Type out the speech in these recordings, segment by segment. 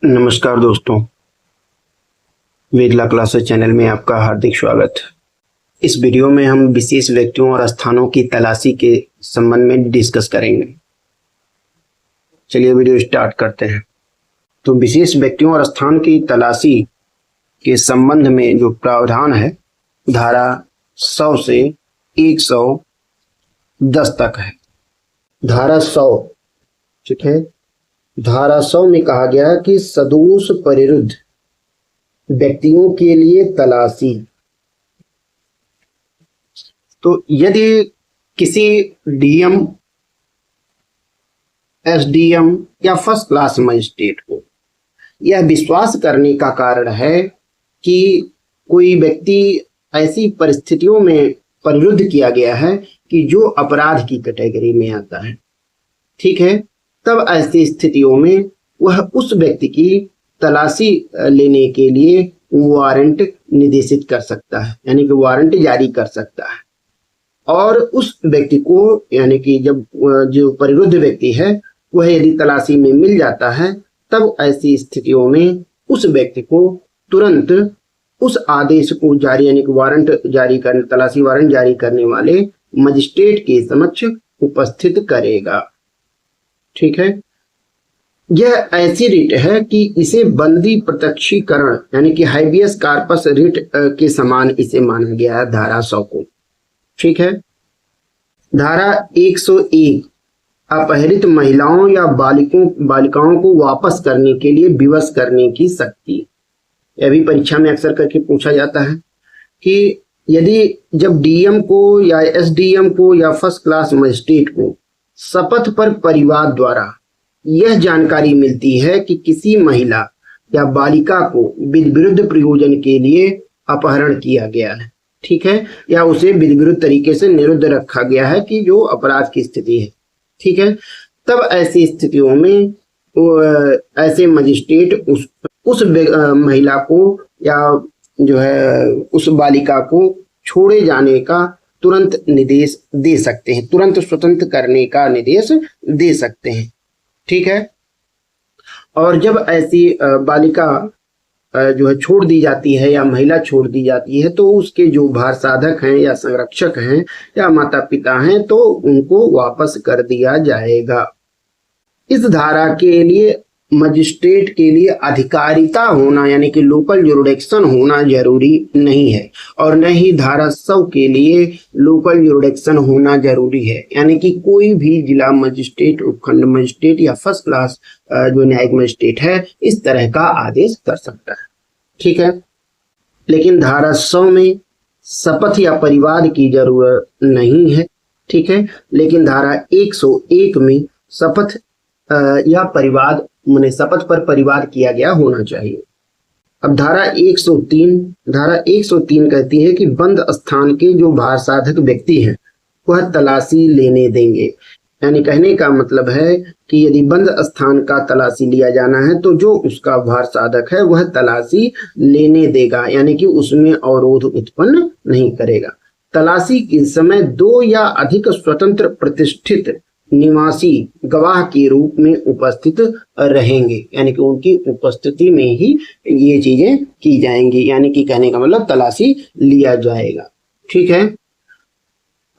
नमस्कार दोस्तों, वेदला classes channel में आपका हार्दिक स्वागत। इस वीडियो में हम विशेष व्यक्तियों और स्थानों की तलाशी के संबंध में डिस्कस करेंगे। चलिए वीडियो स्टार्ट करते हैं। तो विशेष व्यक्तियों और स्थान की तलाशी के संबंध में जो प्रावधान है धारा 100 से 110 तक है। धारा 100, ठीक है, धारा 100 में कहा गया कि सदोष परिरुद्ध व्यक्तियों के लिए तलाशी। तो यदि किसी डीएम, एसडीएम या फर्स्ट क्लास मजिस्ट्रेट को यह विश्वास करने का कारण है कि कोई व्यक्ति ऐसी परिस्थितियों में परिरुद्ध किया गया है कि जो अपराध की कैटेगरी में आता है, ठीक है, तब ऐसी स्थितियों में वह उस व्यक्ति की तलाशी लेने के लिए वारंट निर्देशित कर सकता है, यानी कि वारंट जारी कर सकता है। और उस व्यक्ति को, यानी कि जब जो परिरुद्ध व्यक्ति है वह यदि तलाशी में मिल जाता है, तब ऐसी स्थितियों में उस व्यक्ति को तुरंत उस आदेश को जारी, यानी कि वारंट जारी करने, तलाशी वारंट जारी करने वाले मजिस्ट्रेट के समक्ष उपस्थित करेगा। ठीक है, यह ऐसी रिट है कि इसे बंदी प्रत्यक्षीकरण यानी कि हाइबियस कार्पस रिट के समान इसे माना गया है धारा 100 को। ठीक है, धारा 101 अपहरित महिलाओं या बालिकाओं को वापस करने के लिए विवश करने की शक्ति। यह भी परीक्षा में अक्सर करके पूछा जाता है कि यदि जब डीएम को या एसडीएम को या फर्स्ट क्लास मजिस्ट्रेट को शपथ पर परिवार द्वारा यह जानकारी मिलती है कि किसी महिला या बालिका को विरुद्ध प्रयोजन के लिए अपहरण किया गया है, ठीक है, या उसे विरुद्ध तरीके से निरुद्ध रखा गया है कि जो अपराध की स्थिति है, ठीक है, तब ऐसी स्थितियों में ऐसे मजिस्ट्रेट उस महिला को या जो है उस बालिका को छोड़े जाने का तुरंत निर्देश दे सकते हैं, तुरंत स्वतंत्र करने का निर्देश दे सकते हैं। ठीक है, और जब ऐसी बालिका जो है छोड़ दी जाती है या महिला छोड़ दी जाती है, तो उसके जो भार साधक हैं या संरक्षक हैं या माता पिता हैं, तो उनको वापस कर दिया जाएगा। इस धारा के लिए मजिस्ट्रेट के लिए अधिकारिता होना यानी कि लोकल जुरिडिक्शन होना जरूरी नहीं है, और न ही धारा 100 के लिए लोकल जुरिडिक्शन होना जरूरी है, यानी कि कोई भी जिला मजिस्ट्रेट, उपखंड मजिस्ट्रेट या फर्स्ट क्लास जो न्यायिक मजिस्ट्रेट है इस तरह का आदेश कर सकता है। ठीक है, लेकिन धारा 100 में शपथ या परिवाद की जरूरत नहीं है। ठीक है, लेकिन धारा 101 में शपथ या परिवाद माने शपथ पर परिवाद किया गया होना चाहिए। अब धारा 103 कहती है कि बंद स्थान के जो भार साधक व्यक्ति हैं वह तलाशी लेने देंगे। यानी कहने का मतलब है कि यदि बंद स्थान का तलाशी लिया जाना है तो जो उसका भार साधक है वह तलाशी लेने देगा, यानी कि उसमें अवरोध उत्पन्न नहीं करेगा। तलाशी के समय 2 या अधिक स्वतंत्र प्रतिष्ठित निवासी गवाह के रूप में उपस्थित रहेंगे, यानी कि उनकी उपस्थिति में ही ये चीजें की जाएंगी, यानी कि कहने का मतलब तलाशी लिया जाएगा। ठीक है,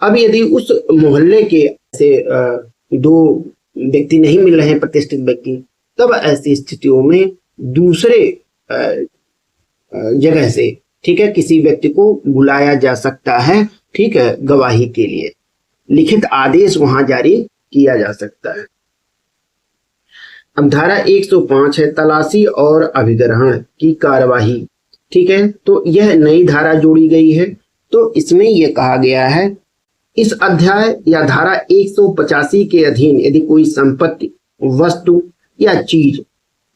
अब यदि उस मोहल्ले के ऐसे 2 व्यक्ति नहीं मिल रहे हैं, प्रतिष्ठित व्यक्ति, तब ऐसी स्थितियों में दूसरे जगह से, ठीक है, किसी व्यक्ति को बुलाया जा सकता है, ठीक है, गवाही के लिए लिखित आदेश वहां जारी किया जा सकता है। अब धारा 105 है तलाशी और अभिग्रहण की कार्यवाही। ठीक है, तो यह नई धारा जोड़ी गई है। तो इसमें यह कहा गया है, इस अध्याय या धारा 185 के अधीन यदि कोई संपत्ति, वस्तु या चीज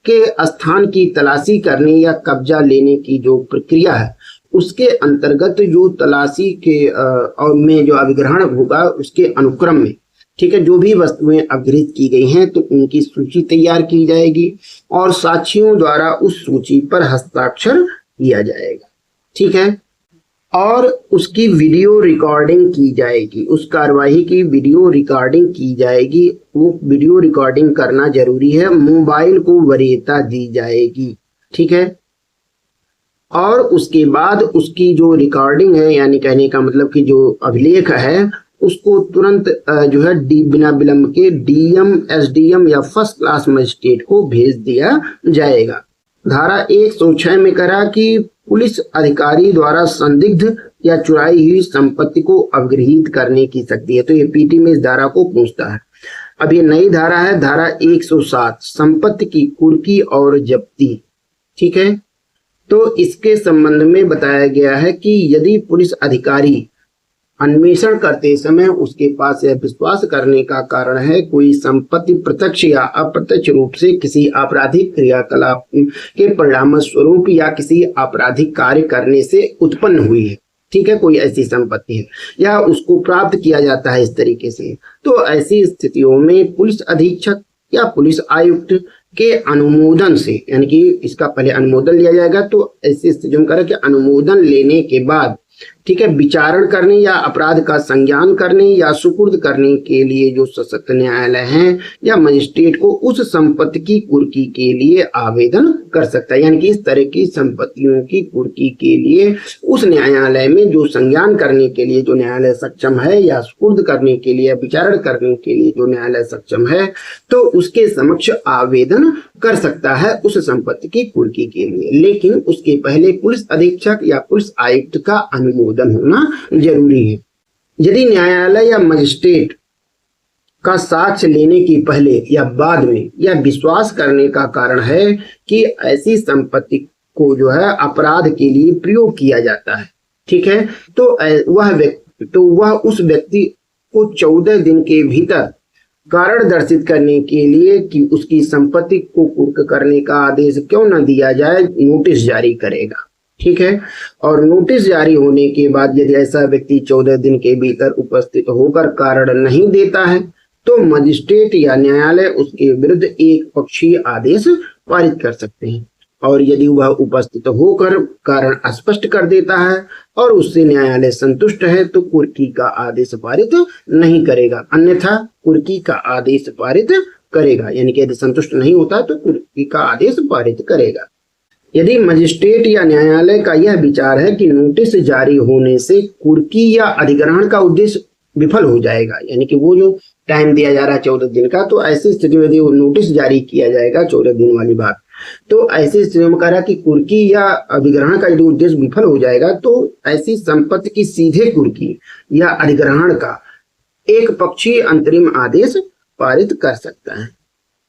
के स्थान की तलाशी करने या कब्जा लेने की जो प्रक्रिया है उसके अंतर्गत जो तलाशी के और में जो अभिग्रहण होगा उसके अनुक्रम में, ठीक है, जो भी वस्तुएं अपहृत की गई हैं तो उनकी सूची तैयार की जाएगी और साक्षियों द्वारा उस सूची पर हस्ताक्षर किया जाएगा। ठीक है, और उसकी वीडियो रिकॉर्डिंग की जाएगी, उस कार्यवाही की वीडियो रिकॉर्डिंग की जाएगी। वो वीडियो रिकॉर्डिंग करना जरूरी है, मोबाइल को वरीयता दी जाएगी, ठीक है। और उसके बाद उसकी जो रिकॉर्डिंग है, यानी कहने का मतलब कि जो अभिलेख है, उसको तुरंत जो है बिना विलंब के डीएम, एसडीएम या फर्स्ट क्लास मजिस्ट्रेट को भेज दिया जाएगा। धारा 106 में कहा कि पुलिस अधिकारी द्वारा संदिग्ध या चुराई हुई संपत्ति को अवगृहीत करने की शक्ति है। तो ये पीटी में इस धारा को पूछता है। अब ये नई धारा है, धारा 107, संपत्ति की कुर्की और जब्ती, ठीक है। तो इसके संबंध में बताया गया है कि यदि पुलिस अधिकारी अन्वेषण करते समय उसके पास यह विश्वास करने का कारण है कोई संपत्ति प्रत्यक्ष या अप्रत्यक्ष रूप से किसी आपराधिक क्रियाकलाप के परिणाम स्वरूप या किसी आपराधिक कार्य करने से उत्पन्न हुई है, ठीक है, कोई ऐसी संपत्ति है या उसको प्राप्त किया जाता है इस तरीके से, तो ऐसी स्थितियों में पुलिस अधीक्षक या पुलिस आयुक्त के अनुमोदन से, यानी कि इसका पहले अनुमोदन लिया जाएगा, तो ऐसी स्थितियों में करें कि अनुमोदन लेने के बाद, ठीक है, विचारण करने या अपराध का संज्ञान करने या सुपुर्द करने के लिए जो सशक्त न्यायालय है या मजिस्ट्रेट को उस संपत्ति की कुर्की के लिए आवेदन कर सकता है। यानी कि इस तरह की संपत्तियों की कुर्की के लिए उस न्यायालय में जो संज्ञान करने के लिए जो न्यायालय सक्षम है या सुपुर्द करने के लिए, विचारण करने के लिए जो न्यायालय सक्षम है, तो उसके समक्ष आवेदन कर सकता है उस संपत्ति की कुर्की के लिए। लेकिन उसके पहले पुलिस अधीक्षक या पुलिस आयुक्त का अनुमोदन होना जरूरी है। यदि न्यायालय या मजिस्ट्रेट का साक्ष्य लेने की पहले या बाद में यह विश्वास करने का कारण है कि ऐसी संपत्ति को जो है अपराध के लिए प्रयोग किया जाता है, ठीक है, तो वह उस व्यक्ति को 14 दिन के भीतर कारण दर्शित करने के लिए कि उसकी संपत्ति को कुर्क करने का आदेश क्यों न दिया जाए, नोटिस जारी करेगा, ठीक है। और नोटिस जारी होने के बाद यदि ऐसा व्यक्ति 14 दिन के भीतर उपस्थित होकर कारण नहीं देता है तो मजिस्ट्रेट या न्यायालय उसके विरुद्ध एक पक्षीय आदेश पारित कर सकते हैं। और यदि वह उपस्थित होकर कारण स्पष्ट कर देता है और उससे न्यायालय संतुष्ट है तो कुर्की का आदेश पारित नहीं करेगा, अन्यथा कुर्की का आदेश पारित करेगा। यानी कि यदि संतुष्ट नहीं होता तो कुर्की का आदेश पारित करेगा। यदि मजिस्ट्रेट या न्यायालय का यह विचार है कि नोटिस जारी होने से कुर्की या अधिग्रहण का उद्देश्य विफल हो जाएगा, यानी कि वो जो टाइम दिया जा रहा है 14 दिन का, तो ऐसी स्थिति में यदि नोटिस जारी किया जाएगा 14 दिन वाली बात, तो ऐसी स्थिति में कह रहा है कि कुर्की या अधिग्रहण का यदि उद्देश्य विफल हो जाएगा तो ऐसी संपत्ति की सीधे कुर्की या अधिग्रहण का एक पक्षीय अंतरिम आदेश पारित कर सकता है,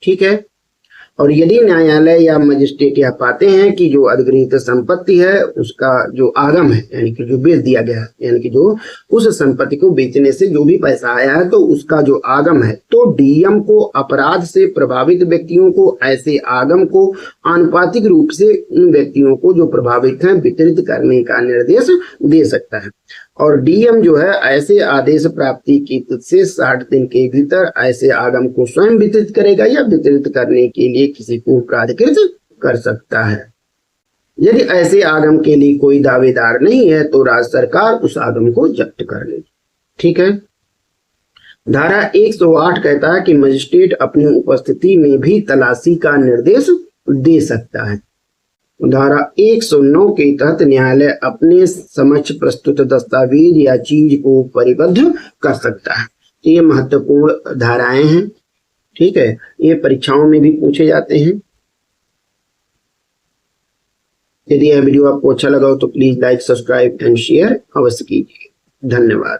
ठीक है। और यदि न्यायालय या मजिस्ट्रेट यह पाते हैं कि जो अधिग्रहित संपत्ति है उसका जो आगम है, यानी कि जो बेच दिया गया है, यानी कि जो उस संपत्ति को बेचने से जो भी पैसा आया है तो उसका जो आगम है, तो डीएम को अपराध से प्रभावित व्यक्तियों को ऐसे आगम को आनुपातिक रूप से उन व्यक्तियों को जो प्रभावित हैं वितरित करने का निर्देश दे सकता है। और डीएम जो है ऐसे आदेश प्राप्ति की से 60 दिन के भीतर ऐसे आगम को स्वयं वितरित करेगा या वितरित करने के लिए किसी को प्राधिकृत कर सकता है। यदि ऐसे आगम के लिए कोई दावेदार नहीं है तो राज्य सरकार उस आगम को जब्त कर लेगी, ठीक है। धारा 108 कहता है कि मजिस्ट्रेट अपनी उपस्थिति में भी तलाशी का निर्देश दे सकता है। धारा 109 के तहत न्यायालय अपने समक्ष प्रस्तुत दस्तावेज या चीज को परिबद्ध कर सकता है। ये महत्वपूर्ण धाराएं हैं, ठीक है, ये परीक्षाओं में भी पूछे जाते हैं। यदि यह वीडियो आपको अच्छा लगा हो तो please like, subscribe and share अवश्य कीजिए। धन्यवाद।